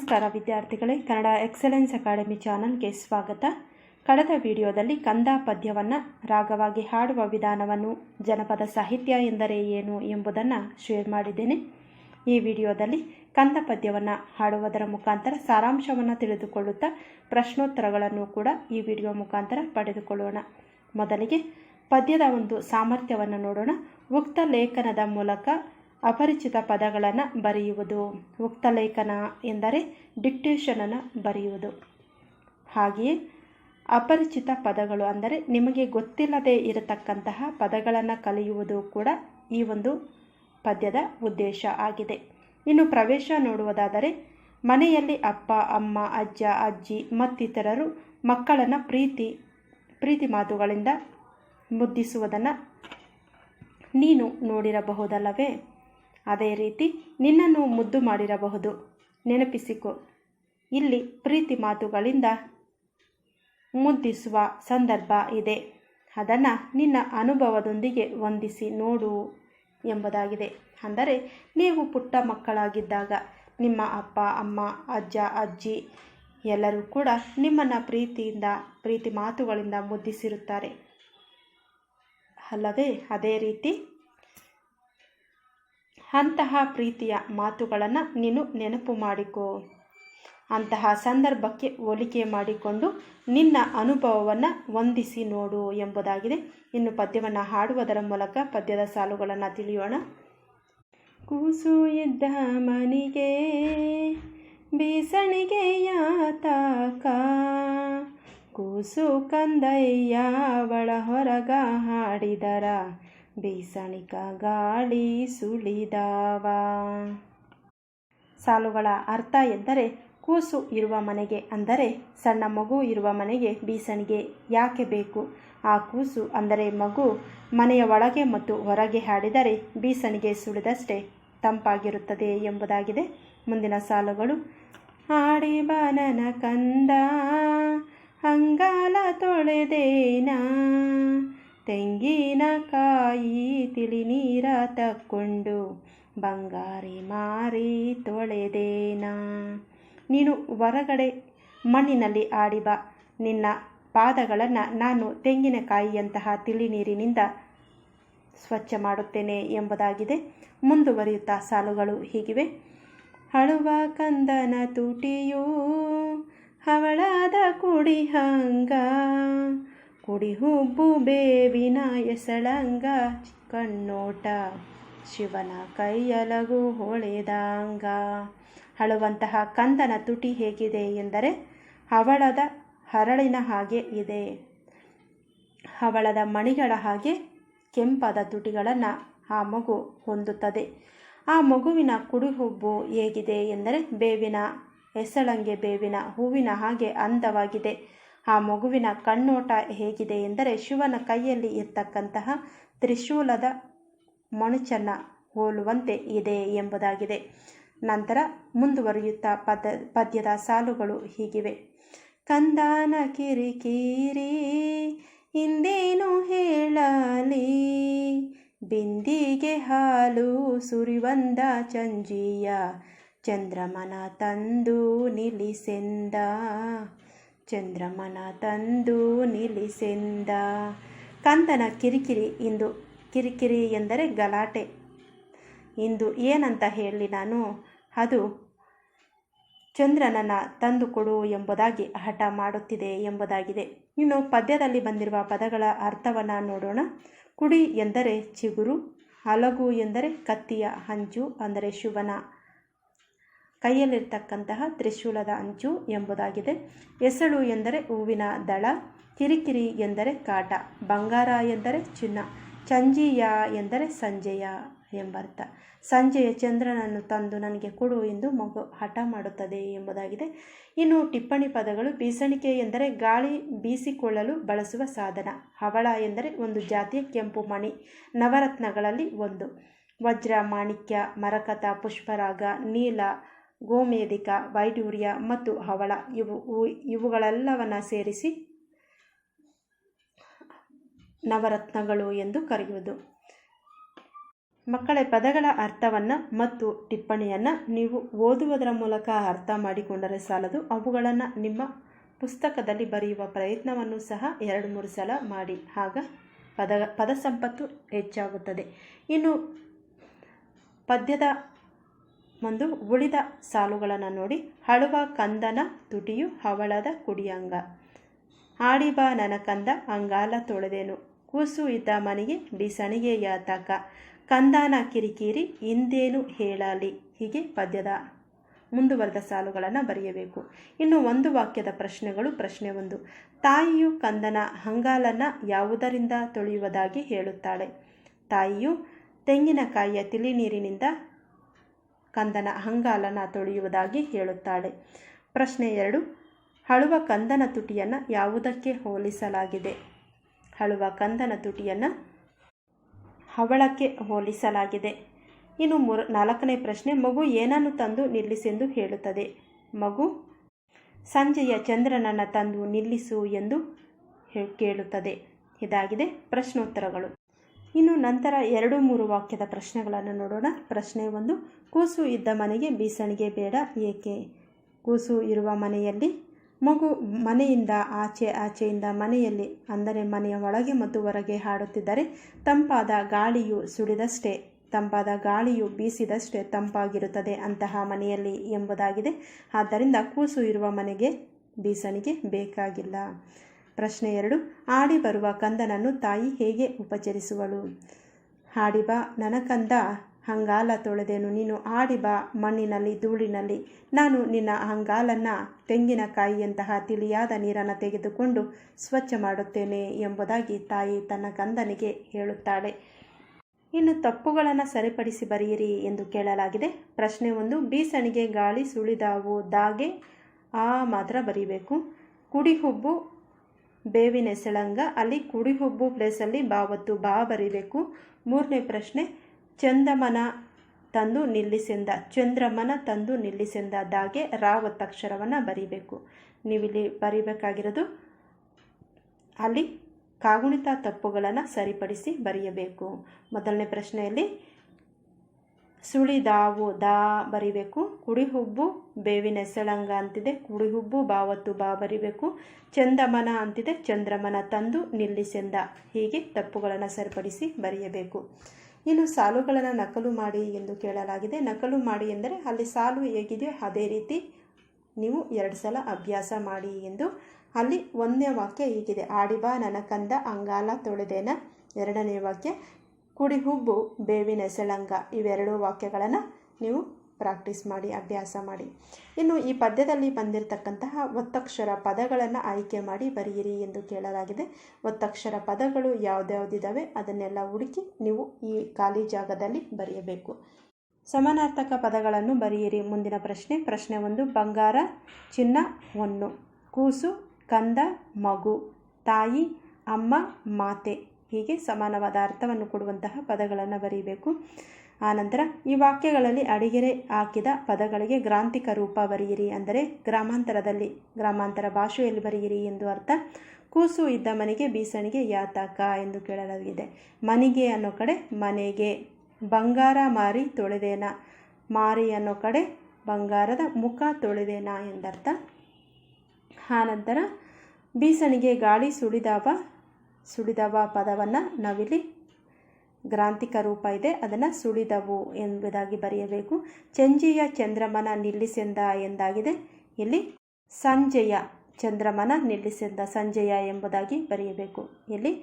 ನಮಸ್ಕಾರ ವಿದ್ಯಾರ್ಥಿಗಳೇ, Kannada excellence academy ಚಾನಲ್ಗೆ ಸ್ವಾಗತ. ಕಳೆದ ವಿಡಿಯೋದಲ್ಲಿ ಕಂದ ಪದ್ಯವನ್ನು ರಾಗವಾಗಿ ಹಾಡುವ ವಿಧಾನವನ್ನು, ಜನಪದ ಸಾಹಿತ್ಯ ಎಂದರೆ ಏನು ಎಂಬುದನ್ನು ಶೇರ್ ಮಾಡಿದ್ದೇನೆ. ಈ ವಿಡಿಯೋದಲ್ಲಿ ಕಂದ ಪದ್ಯವನ್ನು ಹಾಡುವುದರ ಮುಖಾಂತರ ಸಾರಾಂಶವನ್ನು ತಿಳಿದುಕೊಳ್ಳುತ್ತಾ ಪ್ರಶ್ನೋತ್ತರಗಳನ್ನು ಕೂಡ ಈ ವಿಡಿಯೋ ಮುಖಾಂತರ ಪಡೆದುಕೊಳ್ಳೋಣ. ಮೊದಲಿಗೆ ಪದ್ಯದ ಒಂದು ಸಾಮರ್ಥ್ಯವನ್ನು ನೋಡೋಣ. ಉಕ್ತ ಲೇಖನದ ಮೂಲಕ ಅಪರಿಚಿತ ಪದಗಳನ್ನು ಬರೆಯುವುದು. ಉಕ್ತ ಲೇಖನ ಎಂದರೆ ಡಿಕ್ಟೇಷನನ್ನು ಬರೆಯುವುದು. ಹಾಗೆಯೇ ಅಪರಿಚಿತ ಪದಗಳು ಅಂದರೆ ನಿಮಗೆ ಗೊತ್ತಿಲ್ಲದೆ ಇರತಕ್ಕಂತಹ ಪದಗಳನ್ನು ಕಲಿಯುವುದು ಕೂಡ ಈ ಒಂದು ಪದ್ಯದ ಉದ್ದೇಶ ಆಗಿದೆ. ಇನ್ನು ಪ್ರವೇಶ ನೋಡುವುದಾದರೆ, ಮನೆಯಲ್ಲಿ ಅಪ್ಪ, ಅಮ್ಮ, ಅಜ್ಜ, ಅಜ್ಜಿ ಮತ್ತಿತರರು ಮಕ್ಕಳನ್ನು ಪ್ರೀತಿ ಮಾತುಗಳಿಂದ ಮುದ್ದಿಸುವುದನ್ನು ನೀನು ನೋಡಿರಬಹುದಲ್ಲವೇ? ಅದೇ ರೀತಿ ನಿನ್ನನ್ನು ಮುದ್ದು ಮಾಡಿರಬಹುದು. ನೆನಪಿಸಿಕೊ, ಇಲ್ಲಿ ಪ್ರೀತಿ ಮಾತುಗಳಿಂದ ಮುದ್ದಿಸುವ ಸಂದರ್ಭ ಇದೆ. ಅದನ್ನು ನಿನ್ನ ಅನುಭವದೊಂದಿಗೆ ಹೊಂದಿಸಿ ನೋಡು ಎಂಬುದಾಗಿದೆ. ಅಂದರೆ ನೀವು ಪುಟ್ಟ ಮಕ್ಕಳಾಗಿದ್ದಾಗ ನಿಮ್ಮ ಅಪ್ಪ, ಅಮ್ಮ, ಅಜ್ಜ, ಅಜ್ಜಿ ಎಲ್ಲರೂ ಕೂಡ ನಿಮ್ಮನ್ನು ಪ್ರೀತಿ ಮಾತುಗಳಿಂದ ಮುದ್ದಿಸಿರುತ್ತಾರೆ ಅಲ್ಲವೇ? ಅದೇ ರೀತಿ ಅಂತಹ ಪ್ರೀತಿಯ ಮಾತುಗಳನ್ನು ನೀನು ನೆನಪು ಮಾಡಿಕೊ. ಅಂತಹ ಸಂದರ್ಭಕ್ಕೆ ಹೋಲಿಕೆ ಮಾಡಿಕೊಂಡು ನಿನ್ನ ಅನುಭವವನ್ನು ಹೊಂದಿಸಿ ನೋಡು ಎಂಬುದಾಗಿದೆ. ಇನ್ನು ಪದ್ಯವನ್ನು ಹಾಡುವುದರ ಮೂಲಕ ಪದ್ಯದ ಸಾಲುಗಳನ್ನು ತಿಳಿಯೋಣ. ಕೂಸು ಇದ್ದ ಮನಿಗೆ ಬೀಸಣಿಗೆಯ ತಾಕ, ಕೂಸು ಕಂದಯ್ಯ ಒಳ ಹೊರಗ ಹಾಡಿದರ ಬೀಸಣಿಕ ಗಾಳಿ ಸುಳಿದಾವ. ಸಾಲುಗಳ ಅರ್ಥ ಎಂದರೆ, ಕೂಸು ಇರುವ ಮನೆಗೆ ಅಂದರೆ ಸಣ್ಣ ಮಗು ಇರುವ ಮನೆಗೆ ಬೀಸಣಿಗೆ ಯಾಕೆ ಬೇಕು? ಆ ಕೂಸು ಅಂದರೆ ಮಗು ಮನೆಯ ಒಳಗೆ ಮತ್ತು ಹೊರಗೆ ಹಾಡಿದರೆ ಬೀಸಣಿಗೆ ಸುಳಿದಷ್ಟೇ ತಂಪಾಗಿರುತ್ತದೆ ಎಂಬುದಾಗಿದೆ. ಮುಂದಿನ ಸಾಲುಗಳು. ಹಾಡಿ ಬಾನನ ಕಂದ ಅಂಗಾಲ ತೊಳೆದೇನ, ತೆಂಗಿನಕಾಯಿ ತಿಳಿ ನೀರ ತಕ್ಕೊಂಡು ಬಂಗಾರಿ ಮಾರಿ ತೊಳೆದೇನ. ನೀನು ಹೊರಗಡೆ ಮಣ್ಣಿನಲ್ಲಿ ಆಡಿ ಬಾ, ನಿನ್ನ ಪಾದಗಳನ್ನು ನಾನು ತೆಂಗಿನಕಾಯಿಯಂತಹ ತಿಳಿ ನೀರಿನಿಂದ ಸ್ವಚ್ಛ ಮಾಡುತ್ತೇನೆ ಎಂಬುದಾಗಿದೆ. ಮುಂದುವರಿಯುತ್ತಾ ಸಾಲುಗಳು ಹೀಗಿವೆ. ಅಳುವ ಕಂದನ ತುಟಿಯು ಹವಳದ ಕುಡಿ ಹಂಗ, ಕುಡಿ ಹುಬ್ಬು ಬೇವಿನ ಎಸಳಂಗ, ಕಣ್ಣೋಟ ಶಿವನ ಕೈಯಲಗು ಹೊಳೆದಂಗ. ಅಳುವಂತಹ ಕಂದನ ತುಟಿ ಹೇಗಿದೆ ಎಂದರೆ ಹವಳದ ಹರಳಿನ ಹಾಗೆ ಇದೆ. ಹವಳದ ಮಣಿಗಳ ಹಾಗೆ ಕೆಂಪಾದ ತುಟಿಗಳನ್ನು ಆ ಮಗು ಹೊಂದುತ್ತದೆ. ಆ ಮಗುವಿನ ಕುಡಿಹುಬ್ಬು ಹೇಗಿದೆ ಎಂದರೆ ಬೇವಿನ ಎಸಳಂಗೆ, ಬೇವಿನ ಹೂವಿನ ಹಾಗೆ ಅಂದವಾಗಿದೆ. ಆ ಮಗುವಿನ ಕಣ್ಣೋಟ ಹೇಗಿದೆ ಎಂದರೆ ಶಿವನ ಕೈಯಲ್ಲಿ ಇರ್ತಕ್ಕಂತಹ ತ್ರಿಶೂಲದ ಮೊಣಚನ್ನು ಹೋಲುವಂತೆ ಇದೆ ಎಂಬುದಾಗಿದೆ. ನಂತರ ಮುಂದುವರಿಯುತ್ತಾ ಪದ್ಯದ ಸಾಲುಗಳು ಹೀಗಿವೆ. ಕಂದನ ಕಿರಿಕಿರಿ ಹಿಂದೇನು ಹೇಳಲಿ, ಬಿಂದಿಗೆ ಹಾಲು ಸುರಿವಂದ ಚಂಜಿಯ, ಚಂದ್ರಮನ ತಂದು ನಿಲ್ಲಿಸೆಂದ, ಚಂದ್ರಮನ ತಂದು ನಿಲ್ಲಿಸೆಂದ. ಕಂದನ ಕಿರಿಕಿರಿ ಇಂದು, ಕಿರಿಕಿರಿ ಎಂದರೆ ಗಲಾಟೆ. ಇಂದು ಏನಂತ ಹೇಳಿ ನಾನು, ಅದು ಚಂದ್ರನನ್ನು ತಂದುಕೊಡು ಎಂಬುದಾಗಿ ಹಠ ಮಾಡುತ್ತಿದೆ ಎಂಬುದಾಗಿದೆ. ಇನ್ನು ಪದ್ಯದಲ್ಲಿ ಬಂದಿರುವ ಪದಗಳ ಅರ್ಥವನ್ನು ನೋಡೋಣ. ಕುಡಿ ಎಂದರೆ ಚಿಗುರು, ಹಲಗು ಎಂದರೆ ಕತ್ತಿಯ ಅಂಚು ಅಂದರೆ ಶಿವನ ಕೈಯಲ್ಲಿರ್ತಕ್ಕಂತಹ ತ್ರಿಶೂಲದ ಅಂಚು ಎಂಬುದಾಗಿದೆ. ಎಸಳು ಎಂದರೆ ಹೂವಿನ ದಳ, ಕಿರಿಕಿರಿ ಎಂದರೆ ಕಾಟ, ಬಂಗಾರ ಎಂದರೆ ಚಿನ್ನ, ಚಂಜೀಯ ಎಂದರೆ ಸಂಜೆಯ ಎಂಬರ್ಥ. ಸಂಜೆಯ ಚಂದ್ರನನ್ನು ತಂದು ನನಗೆ ಕೊಡು ಎಂದು ಮಗು ಹಠ ಮಾಡುತ್ತದೆ ಎಂಬುದಾಗಿದೆ. ಇನ್ನು ಟಿಪ್ಪಣಿ ಪದಗಳು. ಬೀಸಣಿಗೆ ಎಂದರೆ ಗಾಳಿ ಬೀಸಿಕೊಳ್ಳಲು ಬಳಸುವ ಸಾಧನ. ಹವಳ ಎಂದರೆ ಒಂದು ಜಾತಿಯ ಕೆಂಪು ಮಣಿ, ನವರತ್ನಗಳಲ್ಲಿ ಒಂದು. ವಜ್ರ, ಮಾಣಿಕ್ಯ, ಮರಕತ, ಪುಷ್ಪರಾಗ, ನೀಲ, ಗೋಮೇಧಿಕ, ವೈಡೂರ್ಯ ಮತ್ತು ಹವಳ ಇವುಗಳೆಲ್ಲವನ್ನು ಸೇರಿಸಿ ನವರತ್ನಗಳು ಎಂದು ಕರೆಯುವುದು. ಮಕ್ಕಳ ಪದಗಳ ಅರ್ಥವನ್ನು ಮತ್ತು ಟಿಪ್ಪಣಿಯನ್ನು ನೀವು ಓದುವುದರ ಮೂಲಕ ಅರ್ಥ ಮಾಡಿಕೊಂಡರೆ ಸಾಲದು, ಅವುಗಳನ್ನು ನಿಮ್ಮ ಪುಸ್ತಕದಲ್ಲಿ ಬರೆಯುವ ಪ್ರಯತ್ನವನ್ನು ಸಹ 2-3 ಸಲ ಮಾಡಿ. ಆಗ ಪದ ಸಂಪತ್ತು ಹೆಚ್ಚಾಗುತ್ತದೆ. ಇನ್ನು ಪದ್ಯದ ಒಂದು ಉಳಿದ ಸಾಲುಗಳನ್ನು ನೋಡಿ. ಹಳುವ ಕಂದನ ತುಟಿಯು ಹವಳದ ಕುಡಿಯಂಗ, ಆಡಿಬಾ ನನ್ನ ಕಂದ ಅಂಗಾಲ ತೊಳೆದೇನು, ಕೂಸು ಇದ್ದ ಮನೆಗೆ ಬಿಸಣಿಗೆ ಯಾತಕ, ಕಂದನ ಕಿರಿಕಿರಿ ಇಂದೇನು ಹೇಳಲಿ. ಹೀಗೆ ಪದ್ಯದ ಮುಂದುವರೆದ ಸಾಲುಗಳನ್ನು ಬರೆಯಬೇಕು. ಇನ್ನು ಒಂದು ವಾಕ್ಯದ ಪ್ರಶ್ನೆಗಳು. ಪ್ರಶ್ನೆ 1. ತಾಯಿಯು ಕಂದನ ಅಂಗಾಲನ್ನು ಯಾವುದರಿಂದ ತೊಳೆಯುವುದಾಗಿ ಹೇಳುತ್ತಾಳೆ? ತಾಯಿಯು ತೆಂಗಿನಕಾಯಿಯ ತಿಳಿ ನೀರಿನಿಂದ ಕಂದನ ಅಂಗಾಲನ್ನು ತೊಳೆಯುವುದಾಗಿ ಹೇಳುತ್ತಾಳೆ. ಪ್ರಶ್ನೆ 2. ಹಳುವ ಕಂದನ ತುಟಿಯನ್ನು ಯಾವುದಕ್ಕೆ ಹೋಲಿಸಲಾಗಿದೆ? ಹಳುವ ಕಂದನ ತುಟಿಯನ್ನು ಹವಳಕ್ಕೆ ಹೋಲಿಸಲಾಗಿದೆ. ಇನ್ನು 4ನೇ ಪ್ರಶ್ನೆ. ಮಗು ಏನನ್ನು ತಂದು ನಿಲ್ಲಿಸೆಂದು ಹೇಳುತ್ತದೆ? ಮಗು ಸಂಜೆಯ ಚಂದ್ರನನ್ನು ತಂದು ನಿಲ್ಲಿಸು ಎಂದು ಕೇಳುತ್ತದೆ. ಇದಾಗಿದೆ ಪ್ರಶ್ನೋತ್ತರಗಳು. ಇನ್ನು ನಂತರ 2-3 ವಾಕ್ಯದ ಪ್ರಶ್ನೆಗಳನ್ನು ನೋಡೋಣ. ಪ್ರಶ್ನೆ 1. ಕೂಸು ಇದ್ದ ಮನೆಗೆ ಬೀಸಣಿಗೆ ಬೇಡ ಏಕೆ? ಕೂಸು ಇರುವ ಮನೆಯಲ್ಲಿ ಮಗು ಮನೆಯಿಂದ ಆಚೆಯಿಂದ ಮನೆಯಲ್ಲಿ ಅಂದರೆ ಮನೆಯ ಒಳಗೆ ಮತ್ತು ಹೊರಗೆ ಹಾಡುತ್ತಿದ್ದರೆ ತಂಪಾದ ಗಾಳಿಯು ಬೀಸಿದಷ್ಟೇ ತಂಪಾಗಿರುತ್ತದೆ ಅಂತಹ ಮನೆಯಲ್ಲಿ ಎಂಬುದಾಗಿದೆ. ಆದ್ದರಿಂದ ಕೂಸು ಇರುವ ಮನೆಗೆ ಬೀಸಣಿಗೆ ಬೇಕಾಗಿಲ್ಲ. ಪ್ರಶ್ನೆ 2. ಆಡಿ ಬರುವ ಕಂದನನ್ನು ತಾಯಿ ಹೇಗೆ ಉಪಚರಿಸುವಳು? ಆಡಿಬಾ ನನ್ನ ಕಂದ ಅಂಗಾಲ ತೊಳೆದೇನು, ನೀನು ಆಡಿಬಾ ಮಣ್ಣಿನಲ್ಲಿ ಧೂಳಿನಲ್ಲಿ, ನಾನು ನಿನ್ನ ಅಂಗಾಲನ್ನು ತೆಂಗಿನಕಾಯಿಯಂತಹ ತಿಳಿಯಾದ ನೀರನ್ನು ತೆಗೆದುಕೊಂಡು ಸ್ವಚ್ಛ ಮಾಡುತ್ತೇನೆ ಎಂಬುದಾಗಿ ತಾಯಿ ತನ್ನ ಕಂದನಿಗೆ ಹೇಳುತ್ತಾಳೆ. ಇನ್ನು ತಪ್ಪುಗಳನ್ನು ಸರಿಪಡಿಸಿ ಬರೆಯಿರಿ ಎಂದು ಕೇಳಲಾಗಿದೆ. ಪ್ರಶ್ನೆ 1. ಬೀಸಣಿಗೆ ಗಾಳಿ ಸುಳಿದಾವು ದಾಗೆ ಆ ಮಾತ್ರ ಬರೀಬೇಕು. ಕುಡಿಹುಬ್ಬು ಬೇವಿನೆಸಳಂಗ, ಅಲ್ಲಿ ಕುಡಿಹುಬ್ಬು ಪ್ಲೇಸಲ್ಲಿ ಬಾವತ್ತು ಬಾ ಬರೀಬೇಕು. 3ನೇ ಪ್ರಶ್ನೆ. ಚಂದ್ರಮನ ತಂದು ನಿಲ್ಲಿಸೆಂದ ದಾಗೆ ರಾ ಒತ್ತಕ್ಷರವನ್ನು ಬರೀಬೇಕು. ನೀವಿಲ್ಲಿ ಬರೀಬೇಕಾಗಿರೋದು ಅಲ್ಲಿ ಕಾಗುಣಿತ ತಪ್ಪುಗಳನ್ನು ಸರಿಪಡಿಸಿ ಬರೆಯಬೇಕು. ಮೊದಲನೇ ಪ್ರಶ್ನೆಯಲ್ಲಿ ಸುಳಿದಾವು ದಾ ಬರಿಬೇಕು. ಕುಡಿಹುಬ್ಬು ಬೇವಿನೆಸಳಂಗ ಅಂತಿದೆ, ಕುಡಿಹುಬ್ಬು ಬಾವತ್ತು ಬಾ ಬರಿಬೇಕು. ಚಂದಮನ ಅಂತಿದೆ, ಚಂದ್ರಮನ ತಂದು ನಿಲ್ಲಿಸೆಂದ. ಹೀಗೆ ತಪ್ಪುಗಳನ್ನು ಸರಿಪಡಿಸಿ ಬರೆಯಬೇಕು. ಇನ್ನು ಸಾಲುಗಳನ್ನು ನಕಲು ಮಾಡಿ ಎಂದು ಕೇಳಲಾಗಿದೆ. ನಕಲು ಮಾಡಿ ಎಂದರೆ ಅಲ್ಲಿ ಸಾಲು ಹೇಗಿದೆಯೋ ಅದೇ ರೀತಿ ನೀವು 2 ಸಲ ಅಭ್ಯಾಸ ಮಾಡಿ ಎಂದು. ಅಲ್ಲಿ 1ನೇ ವಾಕ್ಯ ಹೀಗಿದೆ: ಆಡಿಬಾ ನನ್ನ ಕಂದ ಅಂಗಾಲ ತೊಳೆದೇನ. 2ನೇ ವಾಕ್ಯ ಕುಡಿಹುಬ್ಬು ಬೇವಿನೆಸಳಂಗ. ಇವೆರಡೂ ವಾಕ್ಯಗಳನ್ನು ನೀವು ಪ್ರಾಕ್ಟೀಸ್ ಮಾಡಿ, ಅಭ್ಯಾಸ ಮಾಡಿ. ಇನ್ನು ಈ ಪದ್ಯದಲ್ಲಿ ಬಂದಿರತಕ್ಕಂತಹ ಒತ್ತಕ್ಷರ ಪದಗಳನ್ನು ಆಯ್ಕೆ ಮಾಡಿ ಬರೆಯಿರಿ ಎಂದು ಕೇಳಲಾಗಿದೆ. ಒತ್ತಕ್ಷರ ಪದಗಳು ಯಾವುದ್ಯಾವುದಿದ್ದಾವೆ ಅದನ್ನೆಲ್ಲ ಹುಡುಕಿ ನೀವು ಈ ಖಾಲಿ ಜಾಗದಲ್ಲಿ ಬರೆಯಬೇಕು. ಸಮಾನಾರ್ಥಕ ಪದಗಳನ್ನು ಬರೆಯಿರಿ. ಮುಂದಿನ ಪ್ರಶ್ನೆ. ಪ್ರಶ್ನೆ 1. ಬಂಗಾರ, ಚಿನ್ನ, ಹೊನ್ನು. ಕೂಸು, ಕಂದ, ಮಗು. ತಾಯಿ, ಅಮ್ಮ, ಮಾತೆ. ಹೀಗೆ ಸಮಾನವಾದ ಅರ್ಥವನ್ನು ಕೊಡುವಂತಹ ಪದಗಳನ್ನು ಬರೀಬೇಕು. ಆನಂತರ ಈ ವಾಕ್ಯಗಳಲ್ಲಿ ಅಡಿಗೆರೆ ಹಾಕಿದ ಪದಗಳಿಗೆ ಗ್ರಾಂಥಿಕ ರೂಪ ಬರೆಯಿರಿ, ಅಂದರೆ ಗ್ರಾಮಾಂತರ ಭಾಷೆಯಲ್ಲಿ ಬರೆಯಿರಿ ಎಂದು ಅರ್ಥ. ಕೂಸು ಇದ್ದ ಮನೆಗೆ ಬೀಸಣಿಗೆ ಯಾತಕ ಎಂದು ಕೇಳಲಾಗಿದೆ. ಮನೆಗೆ ಅನ್ನೋ ಕಡೆ ಮನೆಗೆ. ಬಂಗಾರ ಮಾರಿ ತೊಳೆದೇನ. ಮಾರಿ ಅನ್ನೋ ಕಡೆ ಬಂಗಾರದ ಮುಖ ತೊಳೆದೇನ ಎಂದರ್ಥ. ಆನಂತರ ಬೀಸಣಿಗೆ ಗಾಳಿ ಸುಳಿದವ ಪದವನ್ನು ನಾವಿಲ್ಲಿ ಗ್ರಾಂಥಿಕ ರೂಪ ಇದೆ, ಅದನ್ನು ಸುಳಿದವು ಎಂಬುದಾಗಿ ಬರೆಯಬೇಕು. ಚಂಜಿಯ ಚಂದ್ರಮನ ನಿಲ್ಲಿಸೆಂದ ಎಂದಾಗಿದೆ. ಇಲ್ಲಿ ಸಂಜೆಯ ಚಂದ್ರಮನ ನಿಲ್ಲಿಸೆಂದ, ಸಂಜೆಯ ಎಂಬುದಾಗಿ ಬರೆಯಬೇಕು. ಇಲ್ಲಿ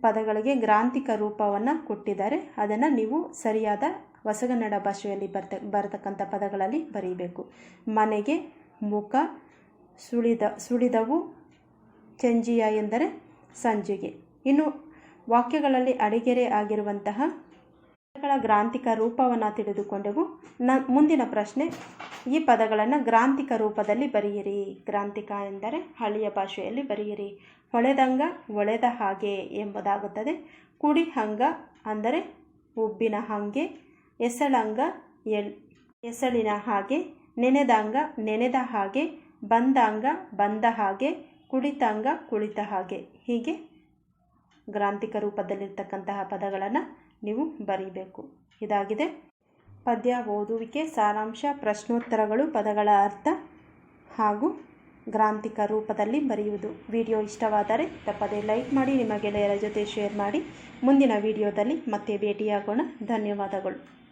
ಪದಗಳಿಗೆ ಗ್ರಾಂಥಿಕ ರೂಪವನ್ನು ಕೊಟ್ಟಿದ್ದಾರೆ, ಅದನ್ನು ನೀವು ಸರಿಯಾದ ಹೊಸಗನ್ನಡ ಭಾಷೆಯಲ್ಲಿ ಬರತಕ್ಕಂಥ ಪದಗಳಲ್ಲಿ ಬರೀಬೇಕು. ಮನೆಗೆ, ಮುಖ, ಸುಳಿದವು, ಚಂಜಿಯ ಎಂದರೆ ಸಂಜೆಗೆ. ಇನ್ನು ವಾಕ್ಯಗಳಲ್ಲಿ ಅಡಿಗೆರೆ ಆಗಿರುವಂತಹ ಪದಗಳ ಗ್ರಾಂಥಿಕ ರೂಪವನ್ನು ತಿಳಿದುಕೊಂಡೆವು. ಮುಂದಿನ ಪ್ರಶ್ನೆ. ಈ ಪದಗಳನ್ನು ಗ್ರಾಂಥಿಕ ರೂಪದಲ್ಲಿ ಬರೆಯಿರಿ. ಗ್ರಾಂಥಿಕ ಎಂದರೆ ಹಳ್ಳಿಯ ಭಾಷೆಯಲ್ಲಿ ಬರೆಯಿರಿ. ಹೊಳೆದಂಗ, ಒಳೆದ ಹಾಗೆ ಎಂಬುದಾಗುತ್ತದೆ. ಕುಡಿ ಹಂಗ ಅಂದರೆ ಉಬ್ಬಿನ ಹಾಗೆ. ಎಸಳಂಗ, ಎಸಳಿನ ಹಾಗೆ. ನೆನೆದಂಗ, ನೆನೆದ ಹಾಗೆ. ಬಂದಂಗ, ಬಂದ ಹಾಗೆ. ಕುಳಿತಂಗ, ಕುಳಿತ ಹಾಗೆ. ಹೀಗೆ ಗ್ರಾಂಥಿಕ ರೂಪದಲ್ಲಿರ್ತಕ್ಕಂತಹ ಪದಗಳನ್ನು ನೀವು ಬರೀಬೇಕು. ಇದಾಗಿದೆ ಪದ್ಯ ಓದುವಿಕೆ ಸಾರಾಂಶ, ಪ್ರಶ್ನೋತ್ತರಗಳು, ಪದಗಳ ಅರ್ಥ ಹಾಗೂ ಗ್ರಾಂಥಿಕ ರೂಪದಲ್ಲಿ ಬರೆಯುವುದು. ವಿಡಿಯೋ ಇಷ್ಟವಾದರೆ ತಪ್ಪದೇ ಲೈಕ್ ಮಾಡಿ, ನಿಮ್ಮ ಗೆಳೆಯರ ಜೊತೆ ಶೇರ್ ಮಾಡಿ. ಮುಂದಿನ ವಿಡಿಯೋದಲ್ಲಿ ಮತ್ತೆ ಭೇಟಿಯಾಗೋಣ. ಧನ್ಯವಾದಗಳು.